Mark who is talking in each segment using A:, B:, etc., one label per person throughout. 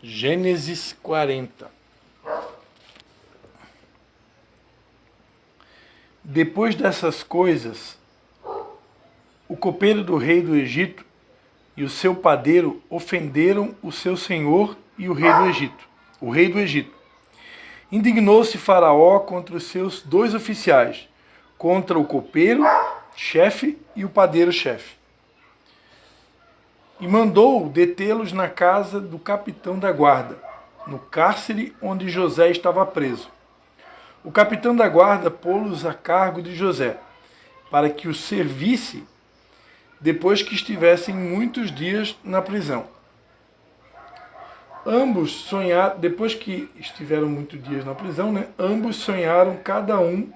A: Gênesis 40. Depois dessas coisas, o copeiro do rei do Egito e o seu padeiro ofenderam o seu senhor e o rei do Egito. O rei do Egito. Indignou-se Faraó contra os seus dois oficiais, contra o copeiro, chefe, e o padeiro, chefe. E mandou detê-los na casa do capitão da guarda, no cárcere onde José estava preso. O capitão da guarda pô-los a cargo de José, para que o servisse depois que estivessem muitos dias na prisão. Ambos sonharam, depois que estiveram muitos dias na prisão, ambos sonharam cada um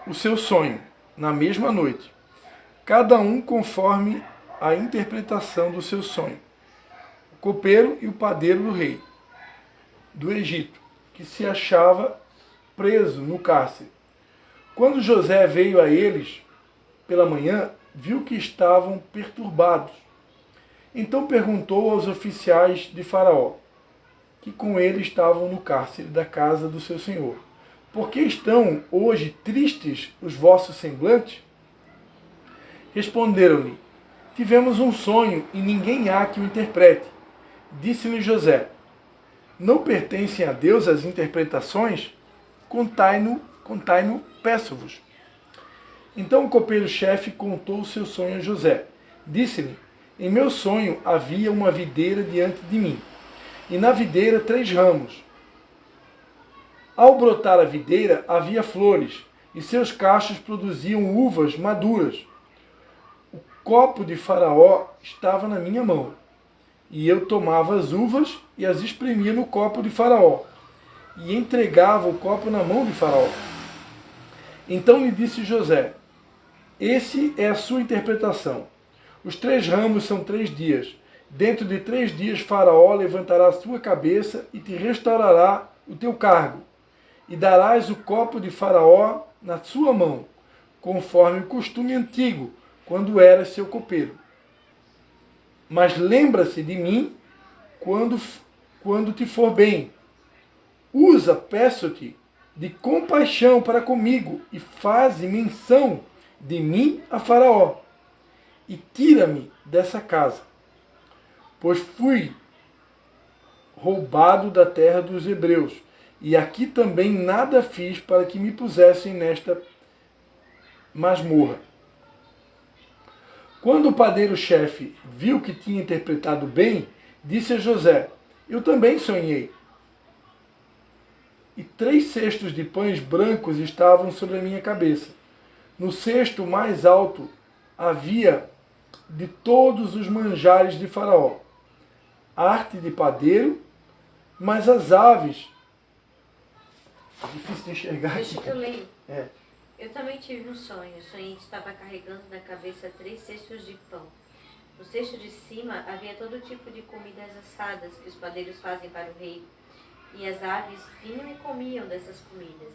A: o seu sonho, na mesma noite, cada um conforme a interpretação do seu sonho. O copeiro e o padeiro do rei do Egito, que se achava preso no cárcere. Quando José veio a eles pela manhã, viu que estavam perturbados. Então perguntou aos oficiais de Faraó, que com ele estavam no cárcere da casa do seu senhor: por que estão hoje tristes os vossos semblantes? Responderam-lhe: tivemos um sonho e ninguém há que o interprete. Disse-lhe José: não pertencem a Deus as interpretações? Contai-no, peço-vos. Então o copeiro-chefe contou o seu sonho a José. Disse-lhe: em meu sonho havia uma videira diante de mim, e na videira 3 ramos. Ao brotar a videira, havia flores, e seus cachos produziam uvas maduras. O copo de Faraó estava na minha mão, e eu tomava as uvas e as espremia no copo de Faraó, e entregava o copo na mão de Faraó. Então lhe disse José: esse é a sua interpretação. Os 3 ramos são 3 dias. Dentro de 3 dias Faraó levantará a sua cabeça e te restaurará o teu cargo. E darás o copo de Faraó na sua mão, conforme o costume antigo, quando eras seu copeiro. Mas lembra-se de mim quando te for bem. Usa, peço-te, de compaixão para comigo e faze menção de mim a Faraó. E tira-me dessa casa, pois fui roubado da terra dos hebreus, e aqui também nada fiz para que me pusessem nesta masmorra. Quando o padeiro-chefe viu que tinha interpretado bem, disse a José: eu também sonhei. E 3 cestos de pães brancos estavam sobre a minha cabeça. No cesto mais alto havia de todos os manjares de Faraó, arte de padeiro, mas as aves... É difícil de enxergar
B: Deixa
A: aqui.
B: que eu leio.
A: É.
B: Eu também tive um sonho. Sonhei que estava carregando na cabeça 3 cestos de pão. No cesto de cima havia todo tipo de comidas assadas que os padeiros fazem para o rei, e as aves vinham e comiam dessas comidas.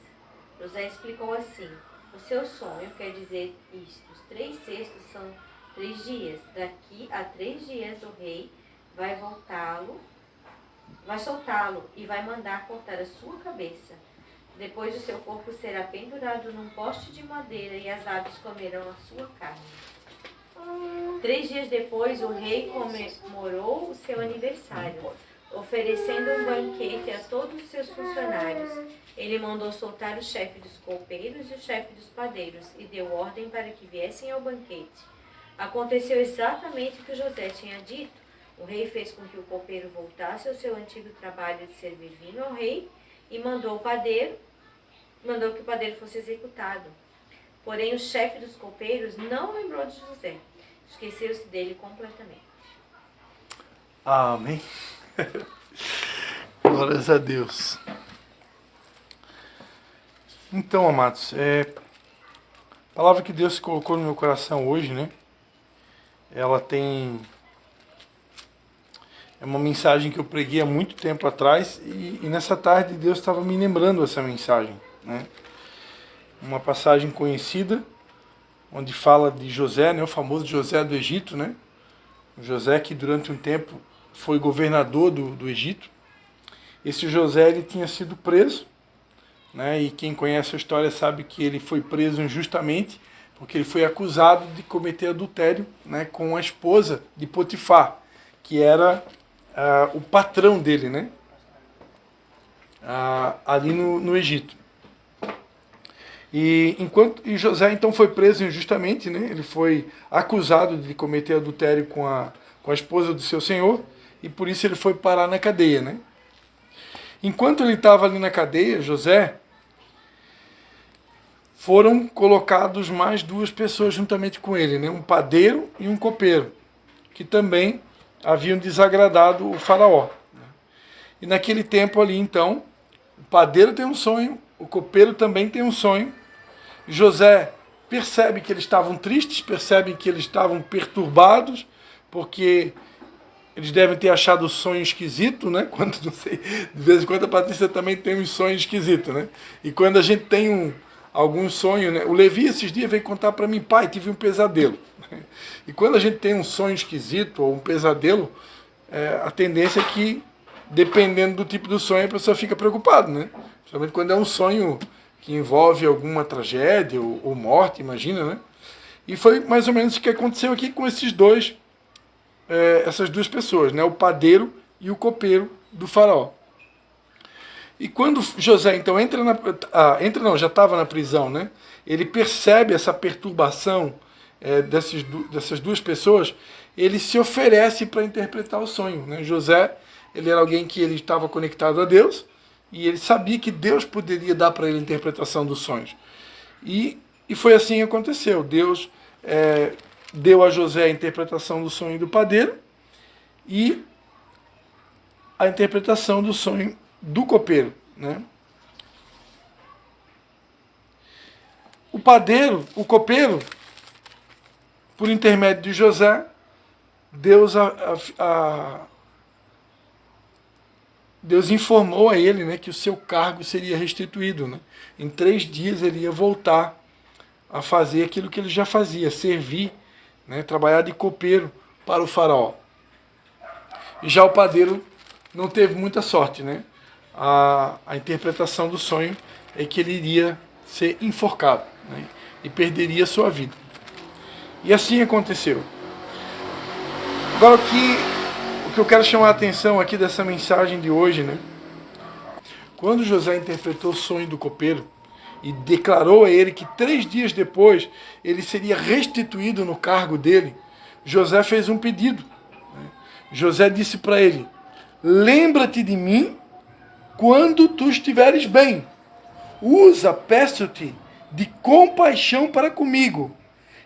B: José explicou assim: o seu sonho quer dizer isto. Os 3 cestos são 3 dias. Daqui a 3 dias o rei vai soltá-lo e vai mandar cortar a sua cabeça. Depois o seu corpo será pendurado num poste de madeira e as aves comerão a sua carne. 3 dias depois, o rei comemorou o seu aniversário, oferecendo um banquete a todos os seus funcionários. Ele mandou soltar o chefe dos copeiros e o chefe dos padeiros e deu ordem para que viessem ao banquete. Aconteceu exatamente o que José tinha dito. O rei fez com que o copeiro voltasse ao seu antigo trabalho de servir vinho ao rei e mandou que o padeiro fosse executado. Porém, o chefe dos copeiros não lembrou de José. Esqueceu-se dele completamente.
A: Amém. Glórias a Deus. Então, amados, a palavra que Deus colocou no meu coração hoje, ela é uma mensagem que eu preguei há muito tempo atrás e nessa tarde Deus estava me lembrando essa mensagem, Uma passagem conhecida, onde fala de José, o famoso José do Egito, José que durante um tempo foi governador do Egito. Esse José ele tinha sido preso, né? E quem conhece a história sabe que ele foi preso injustamente, porque ele foi acusado de cometer adultério, né, com a esposa de Potifar, que era o patrão dele, né, ali no Egito. E José então foi preso injustamente, né, ele foi acusado de cometer adultério com a esposa do seu senhor, e por isso ele foi parar na cadeia, né. Enquanto ele estava ali na cadeia, José, foram colocados mais duas pessoas juntamente com ele, né? Um padeiro e um copeiro, que também haviam desagradado o faraó. E naquele tempo ali, então, o padeiro tem um sonho, o copeiro também tem um sonho. José percebe que eles estavam tristes, percebe que eles estavam perturbados, porque eles devem ter achado o sonho esquisito, né? Quando, não sei, de vez em quando a Patrícia também tem um sonho esquisito, né? E quando a gente tem algum sonho, né? O Levi esses dias veio contar para mim, pai, tive um pesadelo. E quando a gente tem um sonho esquisito ou um pesadelo, a tendência é que, dependendo do tipo do sonho, a pessoa fica preocupada, né? Principalmente quando é um sonho que envolve alguma tragédia ou morte, imagina, né? E foi mais ou menos o que aconteceu aqui com esses dois, essas duas pessoas, né? O padeiro e o copeiro do faraó. E quando José então já estava na prisão, né? Ele percebe essa perturbação dessas duas pessoas, ele se oferece para interpretar o sonho, né? José, ele era alguém que ele estava conectado a Deus e ele sabia que Deus poderia dar para ele a interpretação dos sonhos. E foi assim que aconteceu. Deus deu a José a interpretação do sonho do padeiro e a interpretação do sonho do copeiro, né? O copeiro, por intermédio de José, Deus informou a ele, né, que o seu cargo seria restituído, né? Em 3 dias ele ia voltar a fazer aquilo que ele já fazia, servir, né, trabalhar de copeiro para o faraó. E já o padeiro não teve muita sorte, né? A interpretação do sonho é que ele iria ser enforcado, né, e perderia a sua vida. E assim aconteceu. Agora o que eu quero chamar a atenção aqui dessa mensagem de hoje, né? Quando José interpretou o sonho do copeiro e declarou a ele que 3 dias depois ele seria restituído no cargo dele, José fez um pedido. José disse para ele: lembra-te de mim quando tu estiveres bem. Peço-te, de compaixão para comigo,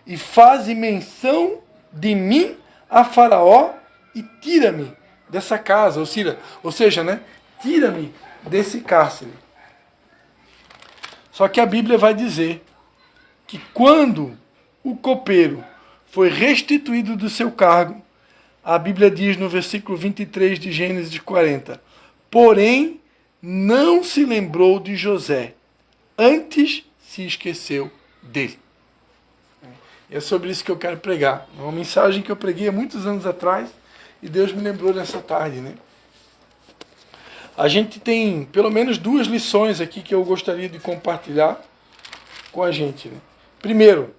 A: e faze menção de mim a Faraó e tira-me dessa casa. Ou seja, né? Tira-me desse cárcere. Só que a Bíblia vai dizer que quando o copeiro foi restituído do seu cargo, a Bíblia diz no versículo 23 de Gênesis 40, porém não se lembrou de José, antes se esqueceu dele. E é sobre isso que eu quero pregar. É uma mensagem que eu preguei há muitos anos atrás e Deus me lembrou nessa tarde, né? A gente tem pelo menos 2 lições aqui que eu gostaria de compartilhar com a gente, né? Primeiro,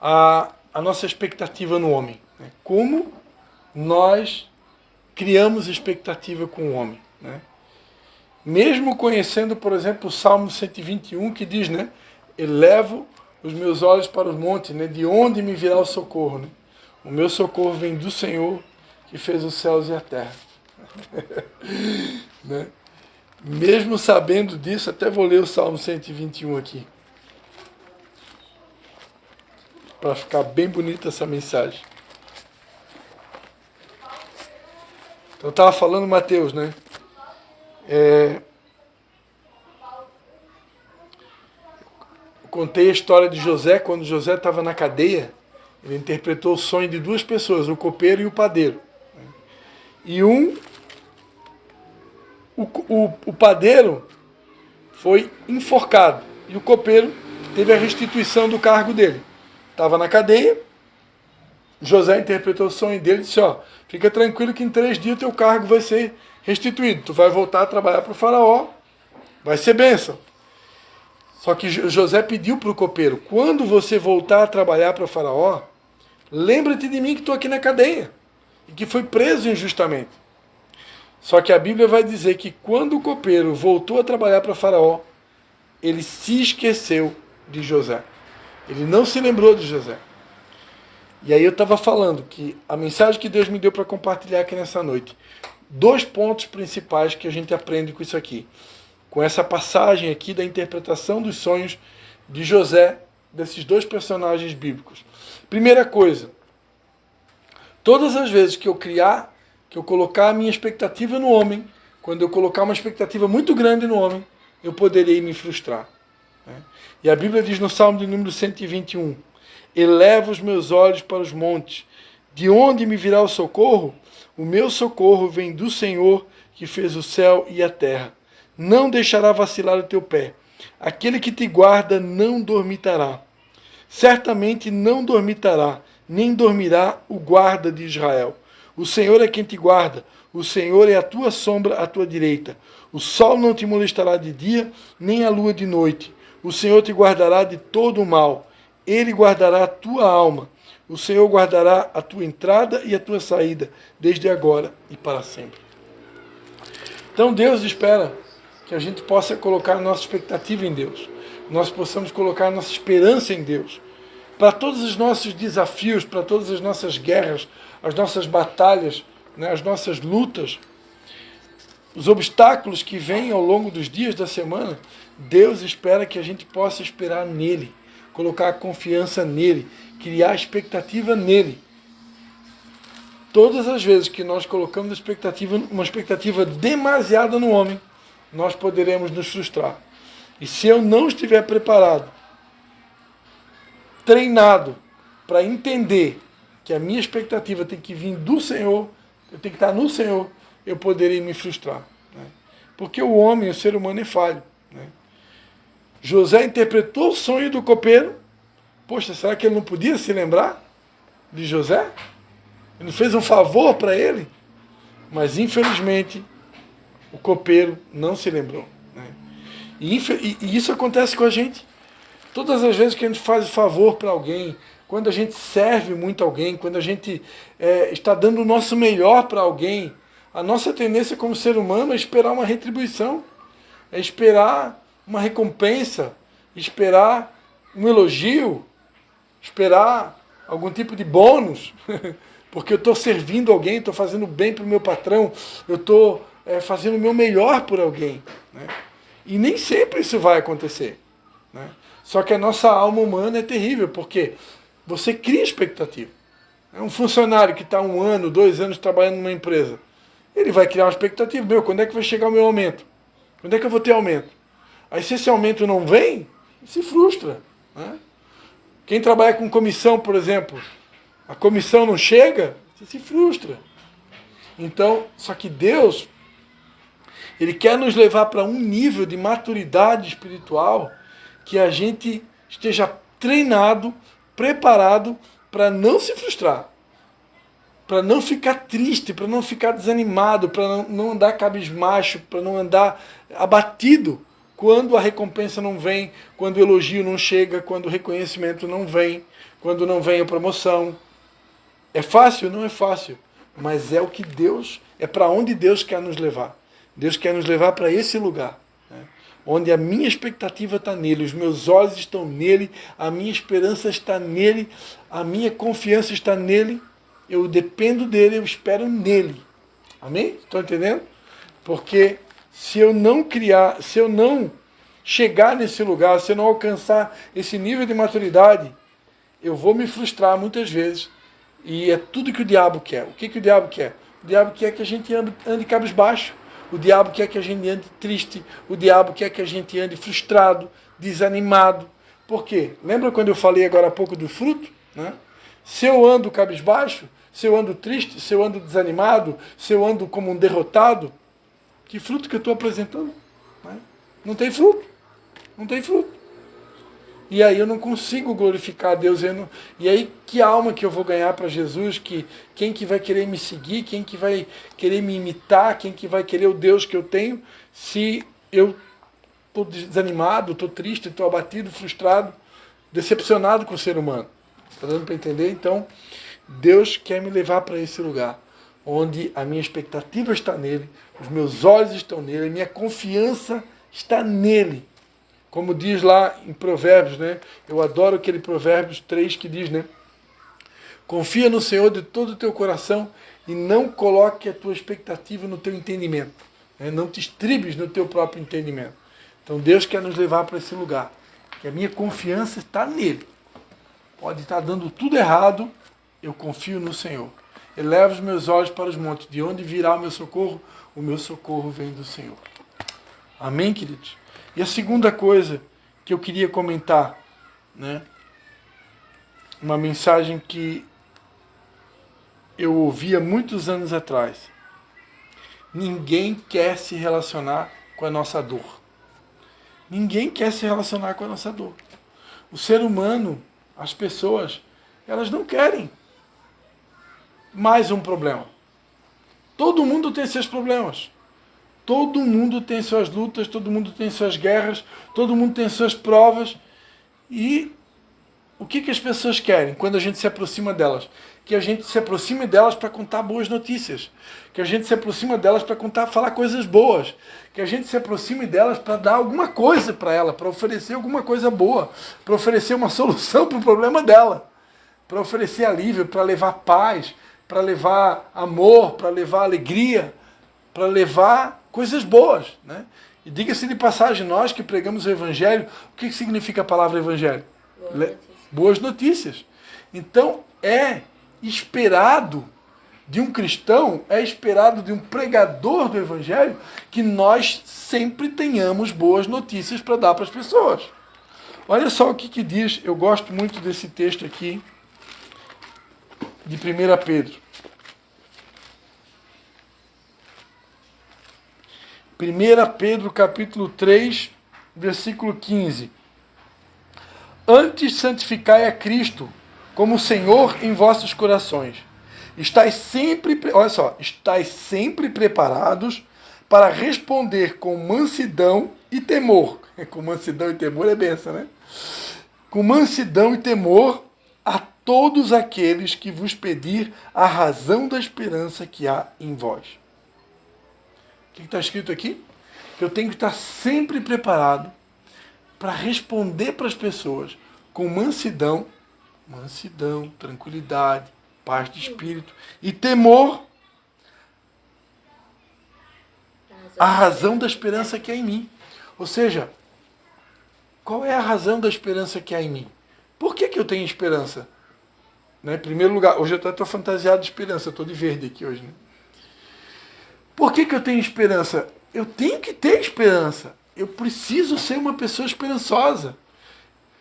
A: a nossa expectativa no homem, né? Como nós criamos expectativa com o homem, né? Mesmo conhecendo, por exemplo, o Salmo 121, que diz, né? Elevo os meus olhos para os montes, né? De onde me virá o socorro, né? O meu socorro vem do Senhor, que fez os céus e a terra. Né? Mesmo sabendo disso, até vou ler o Salmo 121 aqui, para ficar bem bonita essa mensagem. Então eu estava falando, Mateus, né? Eu contei a história de José. Quando José estava na cadeia, ele interpretou o sonho de 2 pessoas, o copeiro e o padeiro. E o padeiro foi enforcado e o copeiro teve a restituição do cargo dele. Estava na cadeia, José interpretou o sonho dele e disse, fica tranquilo que em 3 dias o teu cargo vai ser restituído. Tu vai voltar a trabalhar para o faraó, vai ser bênção. Só que José pediu para o copeiro, quando você voltar a trabalhar para o faraó, lembra-te de mim que estou aqui na cadeia e que foi preso injustamente. Só que a Bíblia vai dizer que quando o copeiro voltou a trabalhar para o faraó, ele se esqueceu de José. Ele não se lembrou de José. E aí eu estava falando que a mensagem que Deus me deu para compartilhar aqui nessa noite, 2 pontos principais que a gente aprende com isso aqui. Com essa passagem aqui da interpretação dos sonhos de José, desses 2 personagens bíblicos. Primeira coisa, todas as vezes que eu colocar a minha expectativa no homem, quando eu colocar uma expectativa muito grande no homem, eu poderei me frustrar. E a Bíblia diz no Salmo de número 121, eleva os meus olhos para os montes, de onde me virá o socorro? O meu socorro vem do Senhor, que fez o céu e a terra. Não deixará vacilar o teu pé. Aquele que te guarda não dormitará. Certamente não dormitará, nem dormirá o guarda de Israel. O Senhor é quem te guarda. O Senhor é a tua sombra à tua direita. O sol não te molestará de dia, nem a lua de noite. O Senhor te guardará de todo o mal. Ele guardará a tua alma. O Senhor guardará a tua entrada e a tua saída, desde agora e para sempre. Então Deus espera que a gente possa colocar a nossa expectativa em Deus. Nós possamos colocar a nossa esperança em Deus. Para todos os nossos desafios, para todas as nossas guerras, as nossas batalhas, as nossas lutas, os obstáculos que vêm ao longo dos dias da semana, Deus espera que a gente possa esperar nele, colocar a confiança nele, criar expectativa nele. Todas as vezes que nós colocamos uma expectativa demasiada no homem, nós poderemos nos frustrar. E se eu não estiver preparado, treinado, para entender que a minha expectativa tem que vir do Senhor, eu tenho que estar no Senhor, eu poderei me frustrar. Porque o homem, o ser humano é falho. José interpretou o sonho do copeiro. Poxa, será que ele não podia se lembrar de José? Ele fez um favor para ele? Mas infelizmente o copeiro não se lembrou. E isso acontece com a gente. Todas as vezes que a gente faz favor para alguém, quando a gente serve muito alguém, quando a gente está dando o nosso melhor para alguém, a nossa tendência como ser humano é esperar uma retribuição, é esperar uma recompensa, esperar um elogio, esperar algum tipo de bônus, porque eu estou servindo alguém, estou fazendo bem para o meu patrão, eu estou fazendo o meu melhor por alguém. E nem sempre isso vai acontecer. Só que a nossa alma humana é terrível, porque você cria expectativa. Um funcionário que está 1 ano, 2 anos trabalhando numa empresa, ele vai criar uma expectativa, quando é que vai chegar o meu aumento? Quando é que eu vou ter aumento? Aí se esse aumento não vem, se frustra. Quem trabalha com comissão, por exemplo, a comissão não chega, você se frustra. Então, só que Deus, Ele quer nos levar para um nível de maturidade espiritual que a gente esteja treinado, preparado para não se frustrar, para não ficar triste, para não ficar desanimado, para não andar cabisbaixo, para não andar abatido quando a recompensa não vem, quando o elogio não chega, quando o reconhecimento não vem, quando não vem a promoção. É fácil? Não é fácil, mas é o que Deus, é para onde Deus quer nos levar. Deus quer nos levar para esse lugar, onde a minha expectativa está nele, os meus olhos estão nele, a minha esperança está nele, a minha confiança está nele, eu dependo dele, eu espero nele. Amém? Estão entendendo? Porque se eu não chegar nesse lugar, se eu não alcançar esse nível de maturidade, eu vou me frustrar muitas vezes. E é tudo que o diabo quer. O que o diabo quer? O diabo quer que a gente ande cabisbaixo. O diabo quer que a gente ande triste. O diabo quer que a gente ande frustrado, desanimado. Por quê? Lembra quando eu falei agora há pouco do fruto? Se eu ando cabisbaixo, se eu ando triste, se eu ando desanimado, se eu ando como um derrotado, que fruto que eu estou apresentando? Não tem fruto. Não tem fruto. E aí eu não consigo glorificar a Deus. E aí que alma que eu vou ganhar para Jesus? Quem que vai querer me seguir? Quem que vai querer me imitar? Quem que vai querer o Deus que eu tenho? Se eu estou desanimado, estou triste, estou abatido, frustrado, decepcionado com o ser humano. Está dando para entender? Então, Deus quer me levar para esse lugar, onde a minha expectativa está nele, os meus olhos estão nele, a minha confiança está nele. Como diz lá em Provérbios, né? Eu adoro aquele Provérbios 3 que diz, né? Confia no Senhor de todo o teu coração e não coloque a tua expectativa no teu entendimento. Né? Não te estribes no teu próprio entendimento. Então Deus quer nos levar para esse lugar, que a minha confiança está nele. Pode estar dando tudo errado, eu confio no Senhor. Elevo os meus olhos para os montes, de onde virá o meu socorro? O meu socorro vem do Senhor. Amém, queridos? E a segunda coisa que eu queria comentar, né? Uma mensagem que eu ouvi há muitos anos atrás. Ninguém quer se relacionar com a nossa dor. Ninguém quer se relacionar com a nossa dor. O ser humano, as pessoas, elas não querem mais um problema. Todo mundo tem seus problemas. Todo mundo tem suas lutas, todo mundo tem suas guerras, todo mundo tem suas provas. E o que as pessoas querem quando a gente se aproxima delas? Que a gente se aproxime delas para contar boas notícias. Que a gente se aproxime delas para falar coisas boas. Que a gente se aproxime delas para dar alguma coisa para ela, para oferecer alguma coisa boa, para oferecer uma solução para o problema dela, para oferecer alívio, para levar paz, para levar amor, para levar alegria, para levar coisas boas, né? E diga-se de passagem, nós que pregamos o Evangelho, o que significa a palavra Evangelho? Boas notícias. Então, é esperado de um cristão, é esperado de um pregador do Evangelho, que nós sempre tenhamos boas notícias para dar para as pessoas. Olha só o que diz, eu gosto muito desse texto aqui, de 1 Pedro. 1 Pedro capítulo 3, versículo 15. Antes santificai a Cristo como Senhor em vossos corações. Estais sempre, olha só, estais sempre preparados para responder com mansidão e temor. Com mansidão e temor é benção, né? Com mansidão e temor a todos aqueles que vos pedir a razão da esperança que há em vós. O que está escrito aqui? Que eu tenho que estar sempre preparado para responder para as pessoas com mansidão, tranquilidade, paz de espírito e temor, a razão da esperança que há em mim. Ou seja, qual é a razão da esperança que há em mim? Por que eu tenho esperança? Né? Em primeiro lugar, hoje eu estou fantasiado de esperança, eu estou de verde aqui hoje. Né? Por que eu tenho esperança? Eu tenho que ter esperança. Eu preciso ser uma pessoa esperançosa.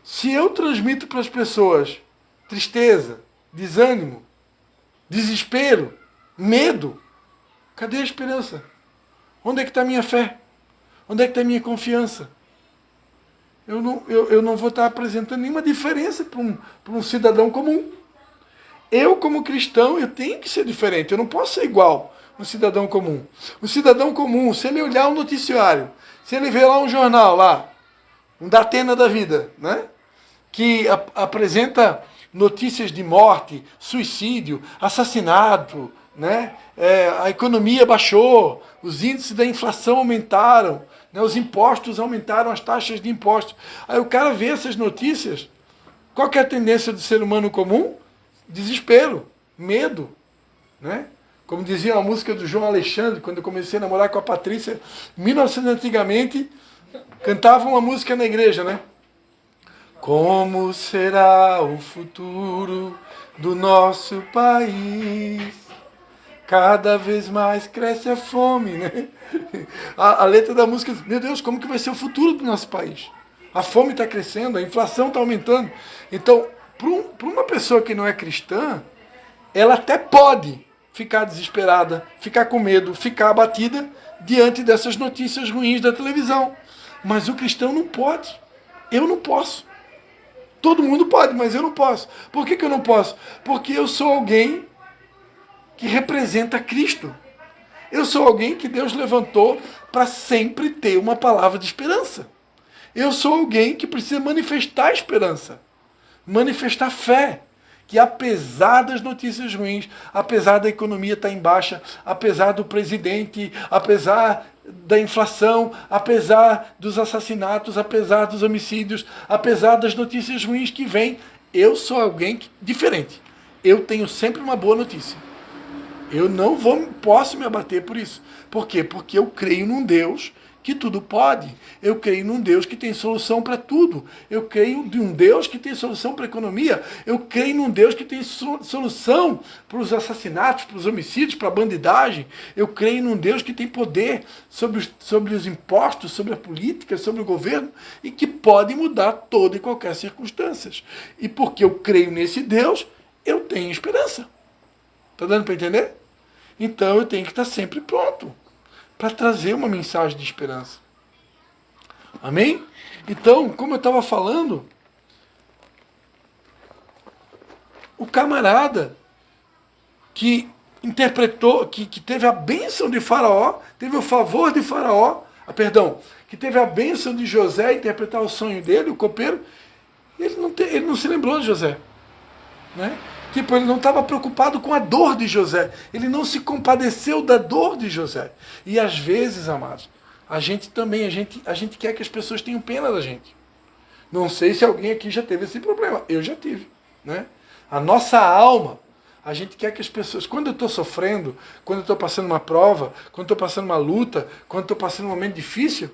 A: Se eu transmito para as pessoas tristeza, desânimo, desespero, medo, cadê a esperança? Onde é que está a minha fé? Onde é que está a minha confiança? Eu não vou estar apresentando nenhuma diferença para um cidadão comum. Eu, como cristão, eu tenho que ser diferente. Eu não posso ser igual um cidadão comum. Um cidadão comum, se ele olhar um noticiário, se ele ver lá um jornal, lá, um Datena da vida, né? Que apresenta notícias de morte, suicídio, assassinato, né? A economia baixou, os índices da inflação aumentaram, né? Os impostos aumentaram, as taxas de impostos. Aí o cara vê essas notícias, qual que é a tendência do ser humano comum? Desespero, medo, né? Como dizia a música do João Alexandre, quando eu comecei a namorar com a Patrícia, 1900 antigamente, cantava uma música na igreja, né? Como será o futuro do nosso país? Cada vez mais cresce a fome, né? A letra da música diz, meu Deus, como que vai ser o futuro do nosso país? A fome está crescendo, a inflação está aumentando. Então, para uma pessoa que não é cristã, ela até pode ficar desesperada, ficar com medo, ficar abatida diante dessas notícias ruins da televisão. Mas o cristão não pode. Eu não posso. Todo mundo pode, mas eu não posso. Por que eu não posso? Porque eu sou alguém que representa Cristo. Eu sou alguém que Deus levantou para sempre ter uma palavra de esperança. Eu sou alguém que precisa manifestar esperança, manifestar fé. Que apesar das notícias ruins, apesar da economia estar em baixa, apesar do presidente, apesar da inflação, apesar dos assassinatos, apesar dos homicídios, apesar das notícias ruins que vêm, eu sou alguém diferente. Eu tenho sempre uma boa notícia. Eu não posso me abater por isso. Por quê? Porque eu creio num Deus que tudo pode. Eu creio num Deus que tem solução para tudo. Eu creio em um Deus que tem solução para a economia. Eu creio num Deus que tem solução para os assassinatos, para os homicídios, para a bandidagem. Eu creio num Deus que tem poder sobre os impostos, sobre a política, sobre o governo e que pode mudar toda e qualquer circunstância. E porque eu creio nesse Deus, eu tenho esperança. Está dando para entender? Então eu tenho que estar sempre pronto para trazer uma mensagem de esperança. Amém? Então, como eu estava falando, o camarada que interpretou, que teve a bênção de Faraó, teve o favor de Faraó, que teve a bênção de José interpretar o sonho dele, o copeiro, ele não se lembrou de José. Né? Tipo, ele não estava preocupado com a dor de José. Ele não se compadeceu da dor de José. E às vezes, amados, a gente quer que as pessoas tenham pena da gente. Não sei se alguém aqui já teve esse problema. Eu já tive. Né? A nossa alma, a gente quer que as pessoas... Quando eu estou sofrendo, quando eu estou passando uma prova, quando eu estou passando uma luta, quando eu estou passando um momento difícil,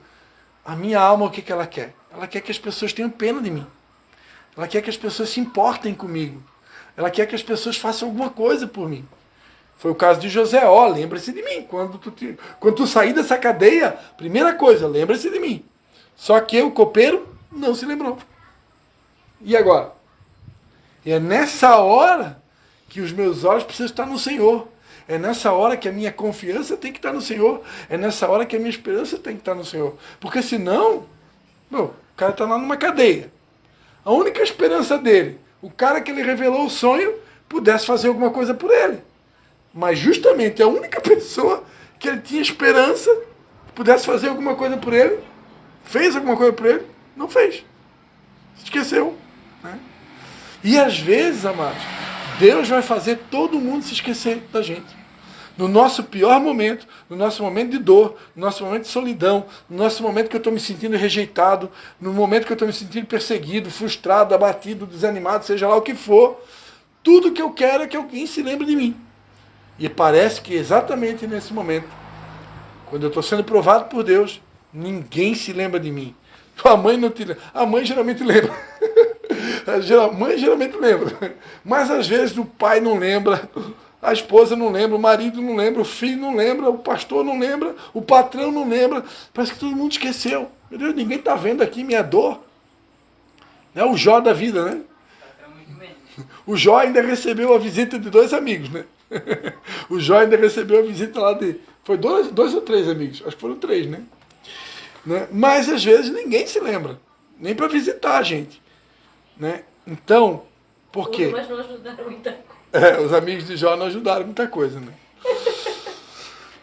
A: a minha alma, o que ela quer? Ela quer que as pessoas tenham pena de mim. Ela quer que as pessoas se importem comigo. Ela quer que as pessoas façam alguma coisa por mim. Foi o caso de José. Lembra-se de mim. Quando tu sair dessa cadeia, primeira coisa, lembra-se de mim. Só que o copeiro não se lembrou. E agora? E é nessa hora que os meus olhos precisam estar no Senhor. É nessa hora que a minha confiança tem que estar no Senhor. É nessa hora que a minha esperança tem que estar no Senhor. Porque senão, o cara está lá numa cadeia. A única esperança dele, o cara que ele revelou o sonho, pudesse fazer alguma coisa por ele. Mas justamente a única pessoa que ele tinha esperança, pudesse fazer alguma coisa por ele, fez alguma coisa por ele, não fez. Esqueceu. Né? E às vezes, amados, Deus vai fazer todo mundo se esquecer da gente. No nosso pior momento, no nosso momento de dor, no nosso momento de solidão, no nosso momento que eu estou me sentindo rejeitado, no momento que eu estou me sentindo perseguido, frustrado, abatido, desanimado, seja lá o que for, tudo que eu quero é que alguém se lembre de mim. E parece que exatamente nesse momento, quando eu estou sendo provado por Deus, ninguém se lembra de mim. A mãe não te lembra. A mãe geralmente lembra. A mãe geralmente lembra. Mas às vezes o pai não lembra. A esposa não lembra, o marido não lembra, o filho não lembra, o pastor não lembra, o patrão não lembra. Parece que todo mundo esqueceu. Meu Deus, ninguém está vendo aqui minha dor. É o Jó da vida, né? O Jó ainda recebeu a visita de 2 amigos, né? O Jó ainda recebeu a visita lá de... Foi dois ou 3 amigos? Acho que foram 3, né? Mas às vezes ninguém se lembra. Nem para visitar a gente. Né? Então, por quê?
B: Mas não ajudaram muita coisa.
A: Os amigos de Jó não ajudaram muita coisa, né?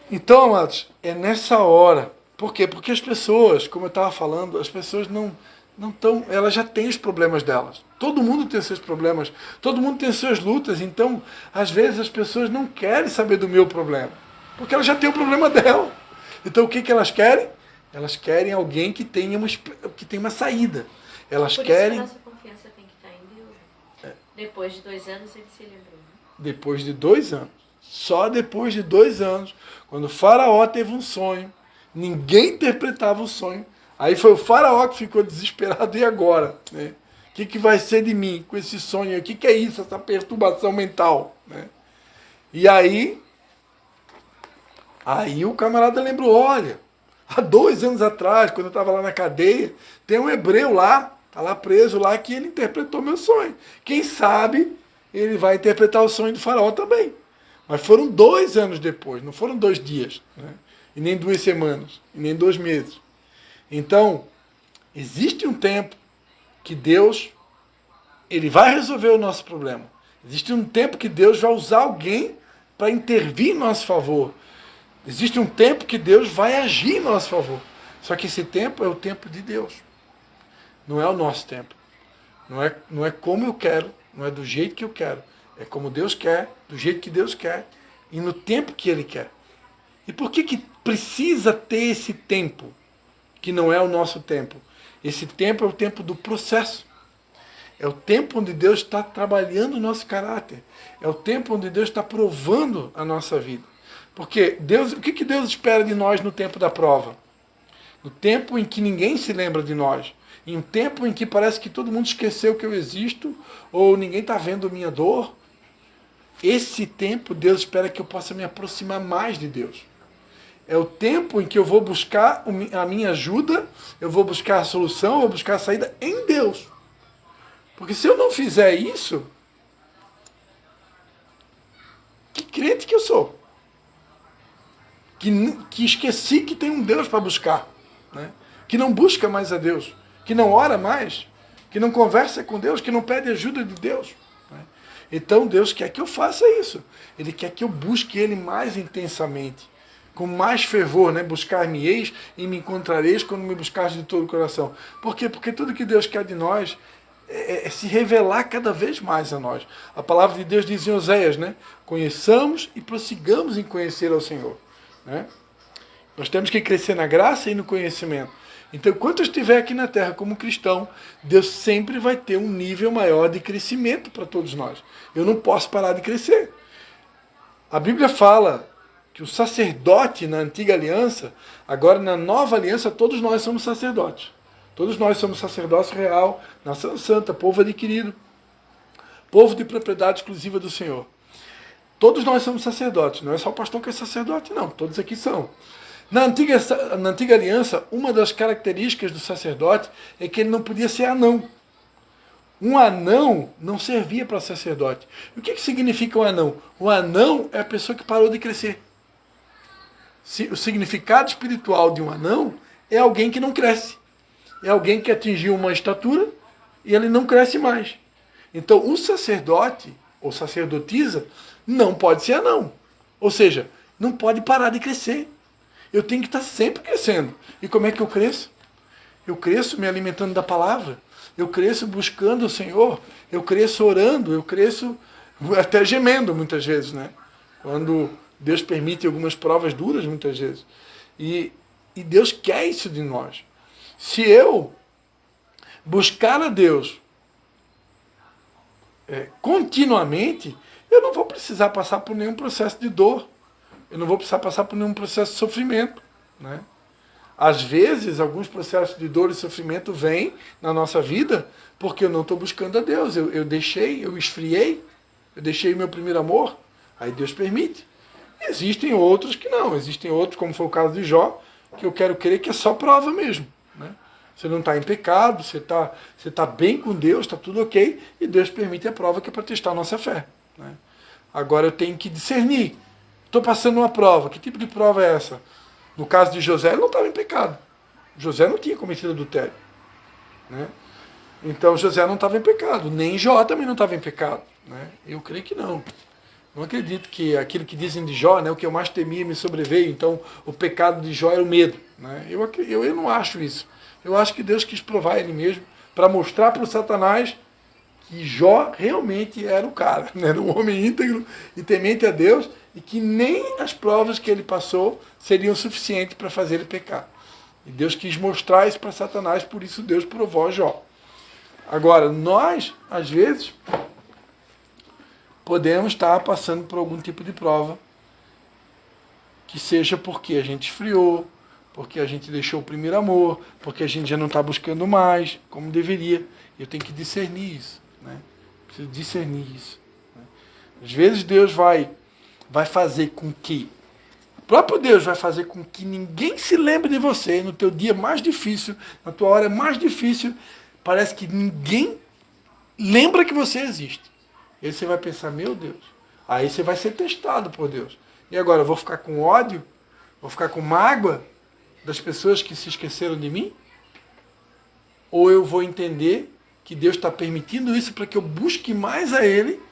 A: Então, amados, é nessa hora. Por quê? Porque as pessoas, como eu estava falando, as pessoas não estão... Elas já têm os problemas delas. Todo mundo tem os seus problemas. Todo mundo tem as suas lutas. Então, às vezes, as pessoas não querem saber do meu problema. Porque elas já têm o problema dela. Então, o que elas querem? Elas querem alguém que tenha uma saída. Elas querem...
B: Por isso que a nossa confiança tem que estar em Deus. Depois de 2 anos ele se lembrou.
A: Depois de 2 anos. Só depois de 2 anos, quando o faraó teve um sonho, ninguém interpretava o sonho. Aí foi o faraó que ficou desesperado. E agora? Né? O que vai ser de mim com esse sonho? O que é isso, essa perturbação mental? Né? E aí o camarada lembrou, olha, há 2 anos atrás, quando eu estava lá na cadeia, tem um hebreu lá, está lá preso lá, que ele interpretou meu sonho. Quem sabe ele vai interpretar o sonho do faraó também. Mas foram 2 anos depois, não foram 2 dias, né? E nem 2 semanas, e nem 2 meses. Então, existe um tempo que Deus Ele vai resolver o nosso problema. Existe um tempo que Deus vai usar alguém para intervir em nosso favor. Existe um tempo que Deus vai agir em nosso favor. Só que esse tempo é o tempo de Deus. Não é o nosso tempo. Não é como eu quero, não é do jeito que eu quero. É como Deus quer, do jeito que Deus quer e no tempo que Ele quer. E por que precisa ter esse tempo, que não é o nosso tempo? Esse tempo é o tempo do processo. É o tempo onde Deus está trabalhando o nosso caráter. É o tempo onde Deus está provando a nossa vida. Porque o que Deus espera de nós no tempo da prova? No tempo em que ninguém se lembra de nós. Em um tempo em que parece que todo mundo esqueceu que eu existo, ou ninguém está vendo minha dor. Esse tempo Deus espera que eu possa me aproximar mais de Deus. É o tempo em que eu vou buscar a minha ajuda, eu vou buscar a solução, eu vou buscar a saída em Deus. Porque se eu não fizer isso, que crente que eu sou? Que esqueci que tem um Deus para buscar. Né? Que não busca mais a Deus. Que não ora mais. Que não conversa com Deus. Que não pede ajuda de Deus. Né? Então Deus quer que eu faça isso. Ele quer que eu busque Ele mais intensamente. Com mais fervor, né? Buscar-me-eis e me encontrareis quando me buscares de todo o coração. Por quê? Porque tudo que Deus quer de nós é se revelar cada vez mais a nós. A palavra de Deus diz em Oséias, né? Conheçamos e prossigamos em conhecer ao Senhor. Né? Nós temos que crescer na graça e no conhecimento. Então, enquanto eu estiver aqui na Terra como cristão, Deus sempre vai ter um nível maior de crescimento para todos nós. Eu não posso parar de crescer. A Bíblia fala que o sacerdote na antiga aliança, agora na nova aliança, todos nós somos sacerdotes. Todos nós somos sacerdócio real, nação santa, povo adquirido, povo de propriedade exclusiva do Senhor. Todos nós somos sacerdotes, não é só o pastor que é sacerdote, não, todos aqui são. Na antiga aliança, uma das características do sacerdote é que ele não podia ser anão. Um anão não servia para sacerdote. O que significa um anão? O anão é a pessoa que parou de crescer. O significado espiritual de um anão é alguém que não cresce. É alguém que atingiu uma estatura e ele não cresce mais. Então, o sacerdote, ou sacerdotisa, não pode ser anão. Ou seja, não pode parar de crescer. Eu tenho que estar sempre crescendo. E como é que eu cresço? Eu cresço me alimentando da palavra. Eu cresço buscando o Senhor. Eu cresço orando. Eu cresço até gemendo muitas vezes, né? Quando Deus permite algumas provas duras muitas vezes. E Deus quer isso de nós. Se eu buscar a Deus continuamente, eu não vou precisar passar por nenhum processo de dor. Eu não vou precisar passar por nenhum processo de sofrimento. Né? Às vezes, alguns processos de dor e sofrimento vêm na nossa vida porque eu não estou buscando a Deus. Eu esfriei, eu deixei o meu primeiro amor, aí Deus permite. Existem outros que não, existem outros, como foi o caso de Jó, que eu quero crer que é só prova mesmo. Né? Você não está em pecado, você tá bem com Deus, está tudo ok, e Deus permite a prova que é para testar a nossa fé. Né? Agora eu tenho que discernir. Estou passando uma prova, que tipo de prova é essa? No caso de José, ele não estava em pecado. José não tinha cometido adultério. Né? Então José não estava em pecado, nem Jó também não estava em pecado. Né? Eu creio que não. Não acredito que aquilo que dizem de Jó, né, o que eu mais temia me sobreveio, então o pecado de Jó era o medo. Né? Eu não acho isso. Eu acho que Deus quis provar ele mesmo para mostrar para o Satanás que Jó realmente era o cara, né? Era um homem íntegro e temente a Deus e que nem as provas que ele passou seriam suficientes para fazer ele pecar. E Deus quis mostrar isso para Satanás, por isso Deus provou Jó. Agora, nós, às vezes, podemos estar passando por algum tipo de prova que seja porque a gente esfriou, porque a gente deixou o primeiro amor, porque a gente já não está buscando mais, como deveria. Eu tenho que discernir isso. Né? Preciso discernir isso. Né? Às vezes Deus vai fazer com que, o próprio Deus vai fazer com que ninguém se lembre de você no teu dia mais difícil, na tua hora mais difícil, parece que ninguém lembra que você existe. Aí você vai pensar, meu Deus, aí você vai ser testado por Deus. E agora, eu vou ficar com ódio? Vou ficar com mágoa das pessoas que se esqueceram de mim? Ou eu vou entender que Deus está permitindo isso para que eu busque mais a Ele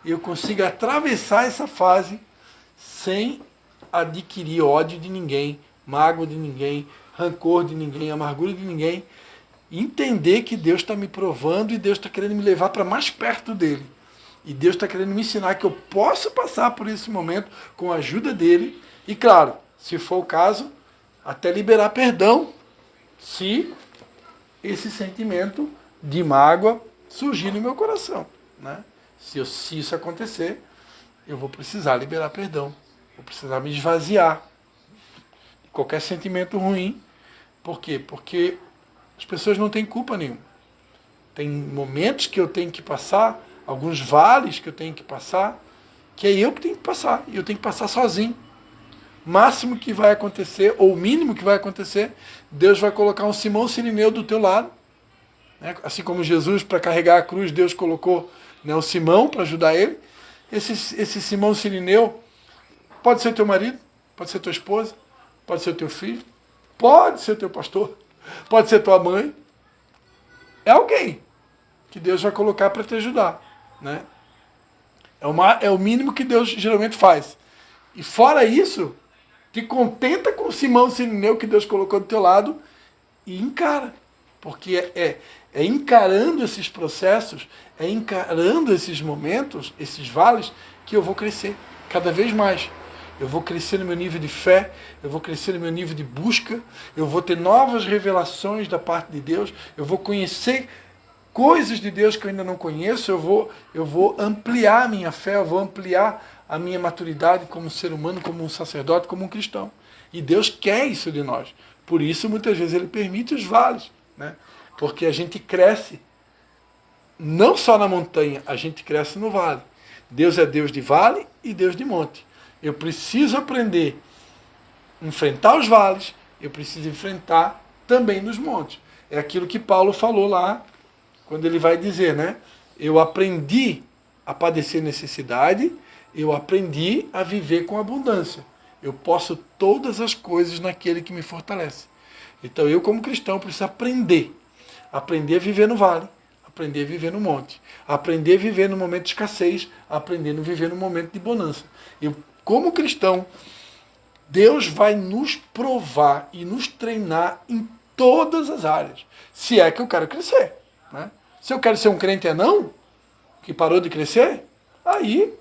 A: e eu consiga atravessar essa fase sem adquirir ódio de ninguém, mágoa de ninguém, rancor de ninguém, amargura de ninguém. Entender que Deus está me provando e Deus está querendo me levar para mais perto dele. E Deus está querendo me ensinar que eu posso passar por esse momento com a ajuda dele. E claro, se for o caso, até liberar perdão, se esse sentimento de mágoa surgir no meu coração. Né? Se isso acontecer, eu vou precisar liberar perdão. Vou precisar me esvaziar de qualquer sentimento ruim. Por quê? Porque as pessoas não têm culpa nenhuma. Tem momentos que eu tenho que passar, alguns vales que eu tenho que passar, que é eu que tenho que passar. E eu tenho que passar sozinho. O máximo que vai acontecer, ou o mínimo que vai acontecer, Deus vai colocar um Simão Sirineu do teu lado. Né? Assim como Jesus, para carregar a cruz, Deus colocou, né, o Simão para ajudar ele. Esse Simão Sirineu pode ser teu marido, pode ser tua esposa, pode ser teu filho, pode ser teu pastor, pode ser tua mãe. É alguém que Deus vai colocar para te ajudar. Né? É o mínimo que Deus geralmente faz. E fora isso, te contenta com o Simão Sirineu que Deus colocou do teu lado e encara. Porque é encarando esses processos, é encarando esses momentos, esses vales, que eu vou crescer cada vez mais. Eu vou crescer no meu nível de fé, eu vou crescer no meu nível de busca, eu vou ter novas revelações da parte de Deus, eu vou conhecer coisas de Deus que eu ainda não conheço, eu vou ampliar a minha fé, eu vou ampliar a minha maturidade como ser humano, como um sacerdote, como um cristão. E Deus quer isso de nós. Por isso, muitas vezes, Ele permite os vales. Né? Porque a gente cresce não só na montanha, a gente cresce no vale. Deus é Deus de vale e Deus de monte. Eu preciso aprender a enfrentar os vales, eu preciso enfrentar também nos montes. É aquilo que Paulo falou lá, quando ele vai dizer, né? Eu aprendi a padecer necessidade, eu aprendi a viver com abundância. Eu posso todas as coisas naquele que me fortalece. Então eu, como cristão, preciso aprender. Aprender a viver no vale, aprender a viver no monte. Aprender a viver no momento de escassez, aprender a viver no momento de bonança. Eu, como cristão, Deus vai nos provar e nos treinar em todas as áreas. Se é que eu quero crescer. Né? Se eu quero ser um crente anão, que parou de crescer, aí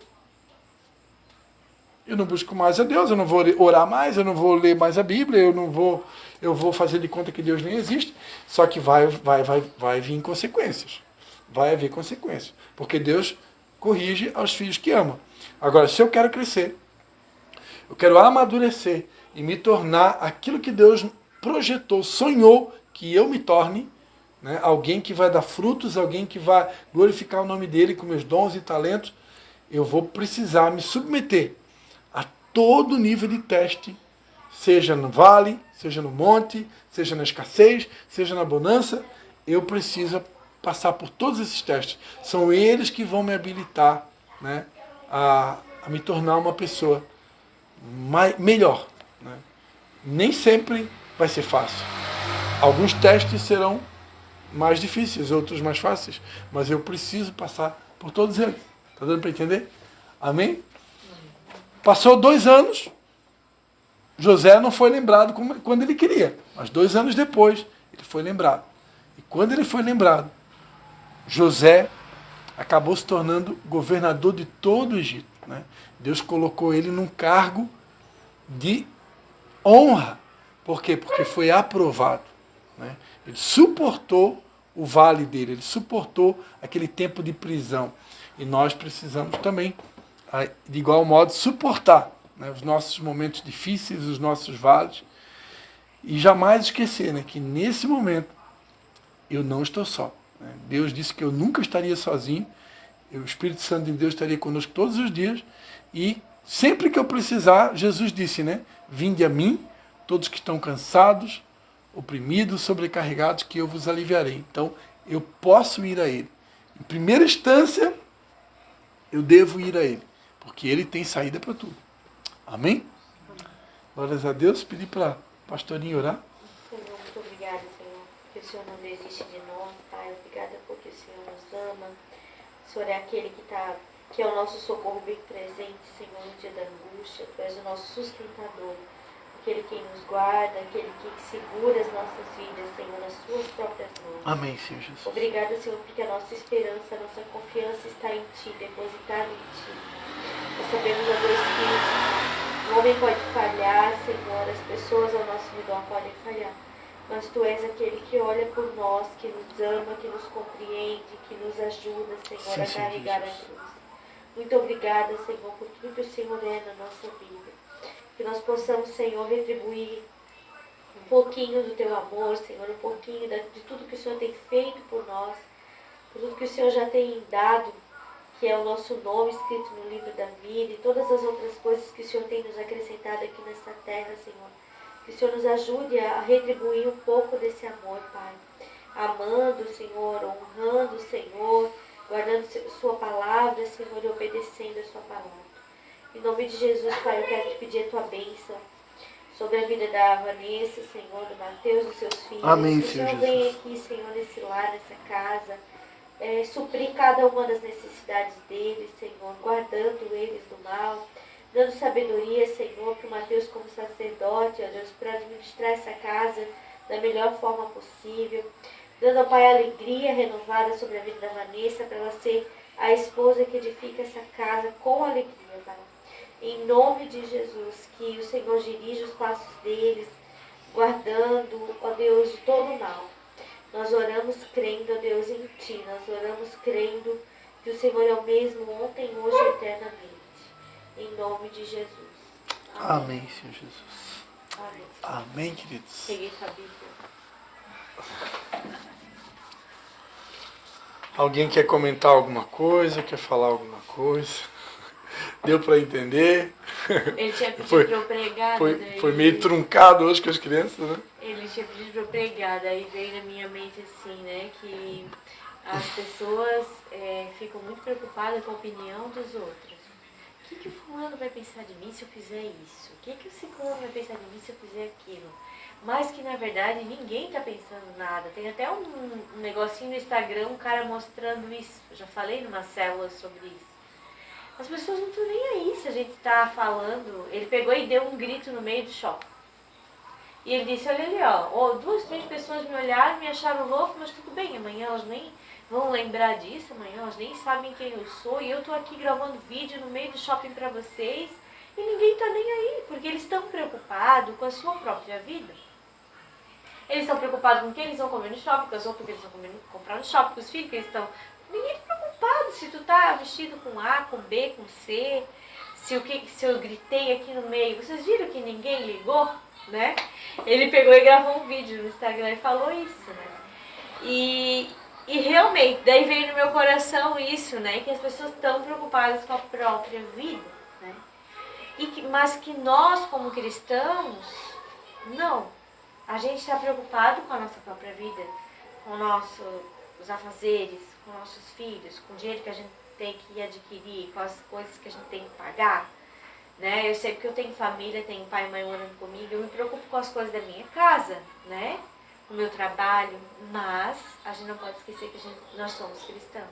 A: eu não busco mais a Deus, eu não vou orar mais, eu não vou ler mais a Bíblia, eu vou fazer de conta que Deus nem existe. Só que vai vir consequências. Vai haver consequências. Porque Deus corrige aos filhos que ama. Agora, se eu quero crescer, eu quero amadurecer e me tornar aquilo que Deus projetou, sonhou que eu me torne, né? Alguém que vai dar frutos, alguém que vai glorificar o nome dele com meus dons e talentos, eu vou precisar me submeter a todo nível de teste, seja no vale, seja no monte, seja na escassez, seja na bonança, eu preciso passar por todos esses testes. São eles que vão me habilitar, né, a me tornar uma pessoa melhor. Né? Nem sempre vai ser fácil. Alguns testes serão mais difíceis, outros mais fáceis, mas eu preciso passar por todos eles. Está dando para entender? Amém? Passou 2 anos, José não foi lembrado quando ele queria, mas 2 anos depois ele foi lembrado. E quando ele foi lembrado, José acabou se tornando governador de todo o Egito. Né? Deus colocou ele num cargo de honra. Por quê? Porque foi aprovado. Né? Ele suportou o vale dele, ele suportou aquele tempo de prisão. E nós precisamos também, de igual modo, suportar, né, os nossos momentos difíceis, os nossos vales, e jamais esquecer, né, que nesse momento eu não estou só. Né? Deus disse que eu nunca estaria sozinho, o Espírito Santo de Deus estaria conosco todos os dias, e sempre que eu precisar, Jesus disse, né, vinde a mim, todos que estão cansados, oprimidos, sobrecarregados, que eu vos aliviarei. Então, eu posso ir a Ele. Em primeira instância, eu devo ir a Ele, porque Ele tem saída para tudo. Amém? Glórias a Deus. Pedi para a pastorinha orar.
B: Senhor, muito obrigada, Senhor, que o Senhor não desiste de nós, Pai. Pai. Obrigada porque o Senhor nos ama. O Senhor é aquele que é o nosso socorro bem presente, Senhor, no dia da angústia. Tu és o nosso sustentador, aquele que nos guarda, aquele que segura as nossas vidas, Senhor, nas suas próprias mãos.
A: Amém, Senhor Jesus.
B: Obrigada, Senhor, porque a nossa esperança, a nossa confiança está em Ti, depositada em Ti. Nós sabemos, ó Deus, que o homem pode falhar, Senhor, as pessoas ao nosso redor podem falhar. Mas Tu és aquele que olha por nós, que nos ama, que nos compreende, que nos ajuda, Senhor, a carregar a cruz. Muito obrigada, Senhor, por tudo que o Senhor é na nossa vida. Que nós possamos, Senhor, retribuir um pouquinho do Teu amor, Senhor, um pouquinho de tudo que o Senhor tem feito por nós, por tudo que o Senhor já tem dado, que é o nosso nome escrito no livro da vida e todas as outras coisas que o Senhor tem nos acrescentado aqui nesta terra, Senhor. Que o Senhor nos ajude a retribuir um pouco desse amor, Pai. Amando o Senhor, honrando o Senhor, guardando Sua palavra, Senhor, e obedecendo a Sua palavra. Em nome de Jesus, Pai, eu quero te pedir a Tua bênção sobre a vida da Vanessa, Senhor, do Mateus, dos seus filhos.
A: Amém,
B: que o
A: Senhor
B: Senhor
A: Jesus.
B: venha aqui, Senhor, nesse lar, nessa casa, suprir cada uma das necessidades deles, Senhor, guardando eles do mal, dando sabedoria, Senhor, para o Mateus como sacerdote, ó Deus, para administrar essa casa da melhor forma possível, dando, ó Pai, alegria renovada sobre a vida da Vanessa, para ela ser a esposa que edifica essa casa com alegria, Pai. Em nome de Jesus, que o Senhor dirija os passos deles, guardando, ó Deus, de todo o mal. Nós oramos crendo, ó Deus, em Ti. Nós oramos crendo que o Senhor é o mesmo ontem, hoje e eternamente. Em nome de Jesus.
A: Amém, Senhor Jesus.
B: Amém.
A: Amém, queridos.
B: Peguei sua Bíblia.
A: Alguém quer comentar alguma coisa? Quer falar alguma coisa? Deu para entender?
B: Ele tinha pedido para eu pregar,
A: foi meio truncado hoje com as crianças, né?
B: Ele tinha pedido para eu pregar, daí veio na minha mente assim, né, que as pessoas ficam muito preocupadas com a opinião dos outros. O que o fulano vai pensar de mim se eu fizer isso? O que o ciclano vai pensar de mim se eu fizer aquilo? Mas que na verdade ninguém está pensando nada. Tem até um negocinho no Instagram, um cara mostrando isso. Eu já falei numa célula sobre isso. As pessoas não estão nem aí se a gente está falando. Ele pegou e deu um grito no meio do shopping. E ele disse, olha ali, ó, 2, 3 pessoas me olharam, me acharam louco, mas tudo bem, amanhã elas nem vão lembrar disso, amanhã elas nem sabem quem eu sou, e eu tô aqui gravando vídeo no meio do shopping pra vocês, e ninguém tá nem aí, porque eles estão preocupados com a sua própria vida. Eles estão preocupados com o que eles vão comer no shopping, com as roupas que eles vão comprar no shopping, com os filhos que eles estão... Ninguém tá preocupado se tu tá vestido com A, com B, com C, se eu gritei aqui no meio. Vocês viram que ninguém ligou, né? Ele pegou e gravou um vídeo no Instagram e falou isso, né? E realmente, daí veio no meu coração isso, né? Que as pessoas estão preocupadas com a própria vida, né? Mas que nós, como cristãos, não. A gente está preocupado com a nossa própria vida, com os afazeres, com nossos filhos, com o dinheiro que a gente tem que adquirir, com as coisas que a gente tem que pagar. Né? Eu sei porque eu tenho família, tenho pai e mãe morando comigo, eu me preocupo com as coisas da minha casa, né? O meu trabalho, mas a gente não pode esquecer que nós somos cristãos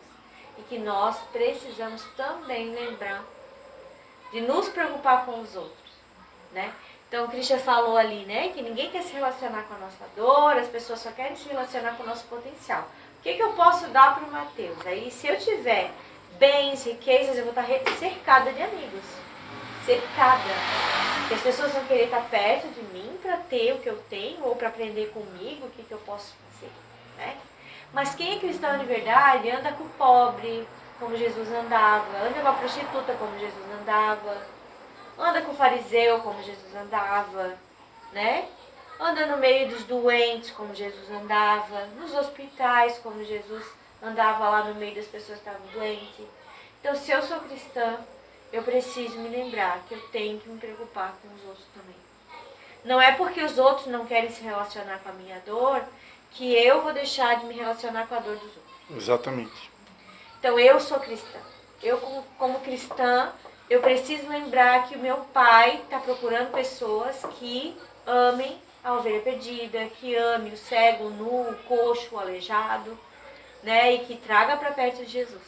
B: e que nós precisamos também lembrar de nos preocupar com os outros, né? Então o Christian falou ali, né, que ninguém quer se relacionar com a nossa dor, as pessoas só querem se relacionar com o nosso potencial. O que eu posso dar para o Mateus? Aí se eu tiver bens, riquezas, eu vou estar cercada de amigos. Cercada. Porque as pessoas vão querer estar perto de mim para ter o que eu tenho ou para aprender comigo o que eu posso fazer, né? Mas quem é cristão de verdade anda com o pobre, como Jesus andava, anda com a prostituta, como Jesus andava, anda com o fariseu, como Jesus andava, né? Anda no meio dos doentes, como Jesus andava, nos hospitais, como Jesus andava lá no meio das pessoas que estavam doentes. Então, se eu sou cristã, eu preciso me lembrar que eu tenho que me preocupar com os outros também. Não é porque os outros não querem se relacionar com a minha dor que eu vou deixar de me relacionar com a dor dos outros.
A: Exatamente.
B: Então eu sou cristã. Eu como cristã, eu preciso lembrar que o meu pai está procurando pessoas que amem a ovelha perdida, que amem o cego, o nu, o coxo, o aleijado, né? E que traga para perto de Jesus.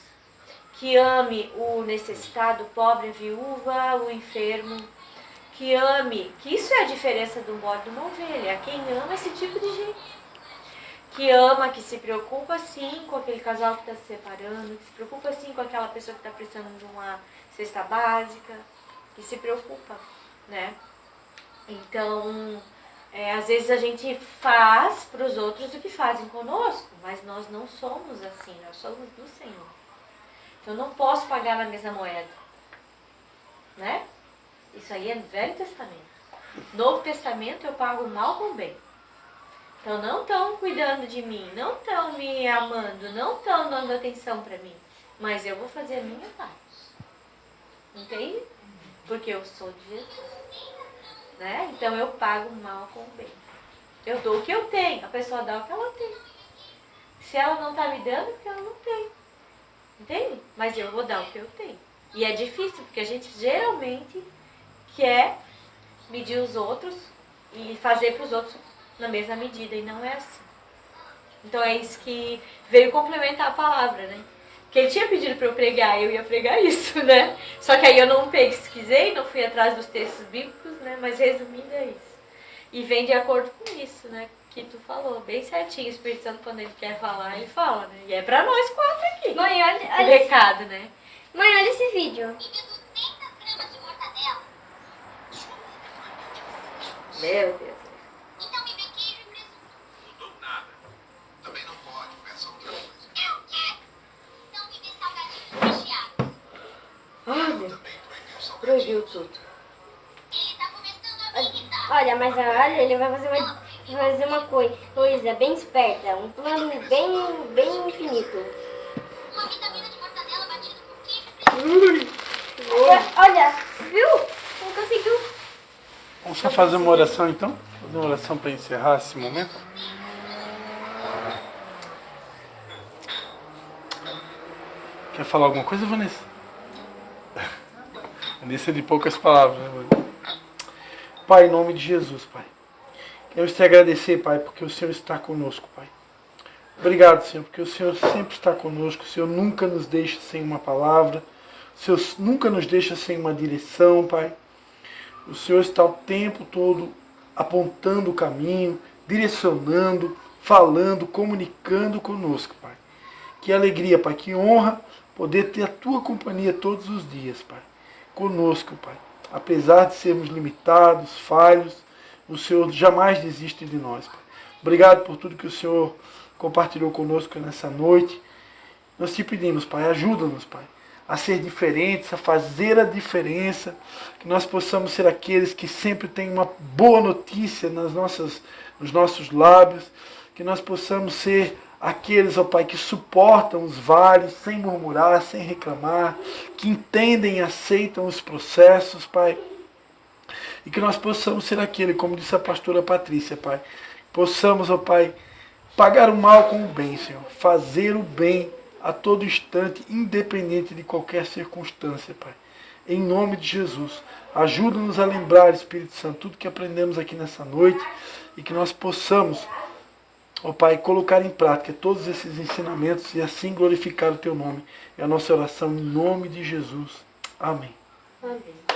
B: Que ame o necessitado, o pobre, a viúva, o enfermo. Que ame, que isso é a diferença do bode de uma ovelha. Quem ama esse tipo de gente. Que ama, que se preocupa sim com aquele casal que está se separando, que se preocupa sim com aquela pessoa que está precisando de uma cesta básica, que se preocupa, né? Então, às vezes a gente faz para os outros o que fazem conosco, mas nós não somos assim, nós somos do Senhor. Então, eu não posso pagar na mesma moeda, né? Isso aí é no Velho Testamento. Novo Testamento eu pago o mal com o bem. Então não estão cuidando de mim, não estão me amando, não estão dando atenção para mim. Mas eu vou fazer a minha parte. Entende? Porque eu sou de Jesus. Né? Então eu pago o mal com o bem. Eu dou o que eu tenho, a pessoa dá o que ela tem. Se ela não está me dando, é porque ela não tem. Entende? Mas eu vou dar o que eu tenho. E é difícil, porque a gente geralmente quer medir os outros e fazer para os outros na mesma medida, e não é assim. Então é isso que veio complementar a palavra, né? Que ele tinha pedido para eu pregar, eu ia pregar isso, né? Só que aí eu não pesquisei, não fui atrás dos textos bíblicos, né? Mas resumindo é isso. E vem de acordo com isso, né? Que tu falou, bem certinho. O Espírito Santo, quando ele quer falar, ele fala, né? E é para nós 4 aqui.
C: Mãe, olha
B: o recado, né?
C: Mãe, olha esse vídeo.
B: Meu Deus.
D: Então me dê queijo e presunto. Não dou nada. Também não pode, peça outra coisa. Eu quero. Então me dê salgadinhos recheados.
B: Ah, meu.
D: Também proibiu
B: Proibiu
D: salgadinhos.
B: tudo.
D: Ele tá começando a me irritar.
C: Olha, mas olha, ele vai fazer uma coisa bem esperta. Um plano bem infinito.
D: Uma vitamina de mortadela batida com queijo e presunto.
C: Olha, viu? Não conseguiu.
A: Vamos só fazer uma oração então? Fazer uma oração para encerrar esse momento? Quer falar alguma coisa, Vanessa? Vanessa é de poucas palavras, né? Pai, em nome de Jesus, Pai. Queremos te agradecer, Pai, porque o Senhor está conosco, Pai. Obrigado, Senhor, porque o Senhor sempre está conosco. O Senhor nunca nos deixa sem uma palavra. O Senhor nunca nos deixa sem uma direção, Pai. O Senhor está o tempo todo apontando o caminho, direcionando, falando, comunicando conosco, Pai. Que alegria, Pai, que honra poder ter a Tua companhia todos os dias, Pai. Conosco, Pai. Apesar de sermos limitados, falhos, o Senhor jamais desiste de nós, Pai. Obrigado por tudo que o Senhor compartilhou conosco nessa noite. Nós te pedimos, Pai, ajuda-nos, Pai, a ser diferentes, a fazer a diferença, que nós possamos ser aqueles que sempre têm uma boa notícia nos nossos lábios, que nós possamos ser aqueles, ó Pai, que suportam os vales sem murmurar, sem reclamar, que entendem e aceitam os processos, Pai, e que nós possamos ser aquele, como disse a pastora Patrícia, Pai, possamos, ó Pai, pagar o mal com o bem, Senhor, fazer o bem a todo instante, independente de qualquer circunstância, Pai. Em nome de Jesus, ajuda-nos a lembrar, Espírito Santo, tudo que aprendemos aqui nessa noite e que nós possamos, ó Pai, colocar em prática todos esses ensinamentos e assim glorificar o Teu nome. É a nossa oração em nome de Jesus. Amém.
B: Amém.